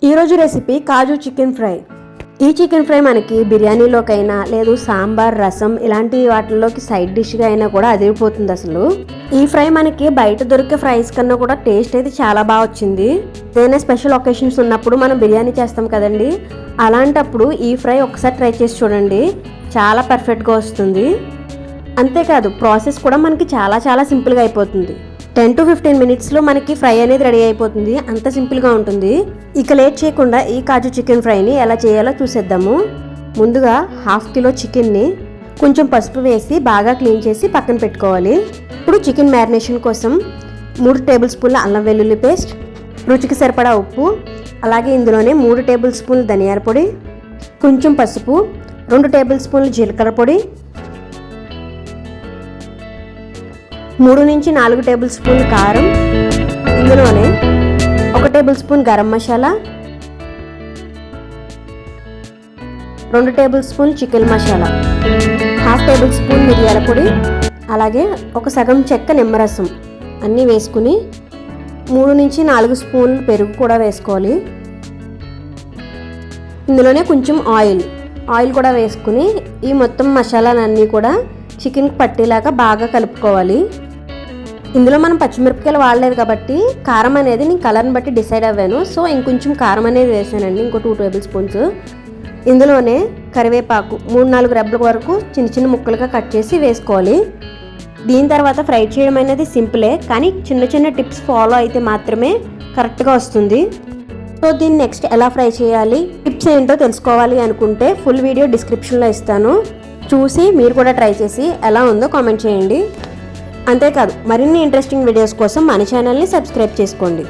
ఈరోజు రెసిపీ కాజు chicken fry. ఈ chicken fry మనకి బిర్యానీలోకైనా లేదు సాంబార్ రసం ఇలాంటి వాటిల్లోకి సైడ్ డిష్గా అయినా కూడా అదిరిపోతుంది. అసలు ఈ ఫ్రై మనకి బయట దొరికే ఫ్రైస్ కన్నా కూడా టేస్ట్ అయితే చాలా బాగా వచ్చింది. ఏదైనా స్పెషల్ ఒకేషన్స్ ఉన్నప్పుడు మనం బిర్యానీ చేస్తాం కదండి, అలాంటప్పుడు ఈ ఫ్రై ఒకసారి ట్రై చేసి చూడండి, చాలా పర్ఫెక్ట్గా వస్తుంది. అంతేకాదు ప్రాసెస్ కూడా మనకి చాలా సింపుల్గా అయిపోతుంది. 10 to 15 మినిట్స్లో మనకి ఫ్రై అనేది రెడీ అయిపోతుంది. అంత సింపుల్గా ఉంటుంది. ఇక లేట్ చేయకుండా ఈ కాజు చికెన్ ఫ్రైని ఎలా చేయాలో చూసేద్దాము. ముందుగా 1/2 కిలో చికెన్ని కొంచెం పసుపు వేసి బాగా క్లీన్ చేసి పక్కన పెట్టుకోవాలి. ఇప్పుడు చికెన్ మ్యారినేషన్ కోసం 3 టేబుల్ స్పూన్ల అల్లం వెల్లుల్లి పేస్ట్, రుచికి సరిపడా ఉప్పు, అలాగే ఇందులోనే 3 టేబుల్ స్పూన్ల ధనియాల పొడి, కొంచెం పసుపు, 2 టేబుల్ స్పూన్ల జీలకర్ర పొడి, 3 నుంచి 4 టేబుల్ స్పూన్ల కారం, ఇందులోనే 1 table spoon garam masala, 2 table spoon chicken masala, 1/2 table spoon మిరియాల పొడి, అలాగే ఒక సగం చెక్క నిమ్మరసం అన్నీ వేసుకుని 3 నుంచి 4 స్పూన్లు పెరుగు కూడా వేసుకోవాలి. ఇందులోనే కొంచెం ఆయిల్ కూడా వేసుకుని ఈ మొత్తం మసాలాలన్నీ కూడా చికెన్కి పట్టేలాగా బాగా కలుపుకోవాలి. ఇందులో మనం పచ్చిమిరపకాయలు వాడలేదు కాబట్టి కారం అనేది నేను కలర్ని బట్టి డిసైడ్ అవ్వాను. సో ఇంకొంచెం కారం అనేది వేసానండి, ఇంకో 2 టేబుల్ స్పూన్స్. ఇందులోనే కరివేపాకు 3-4 రెబ్బల వరకు చిన్న ముక్కలుగా కట్ చేసి వేసుకోవాలి. దీని తర్వాత ఫ్రై చేయడం అనేది సింపులే, కానీ చిన్న టిప్స్ ఫాలో అయితే మాత్రమే కరెక్ట్గా వస్తుంది. సో దీన్ని నెక్స్ట్ ఎలా ఫ్రై చేయాలి, టిప్స్ ఏంటో తెలుసుకోవాలి అనుకుంటే ఫుల్ వీడియో డిస్క్రిప్షన్లో ఇస్తాను, చూసి మీరు కూడా ట్రై చేసి ఎలా ఉందో కామెంట్ చేయండి. అంతేకాదు మరిన్ని ఇంట్రెస్టింగ్ వీడియోస్ కోసం మన ఛానల్ని సబ్స్క్రైబ్ చేసుకోండి.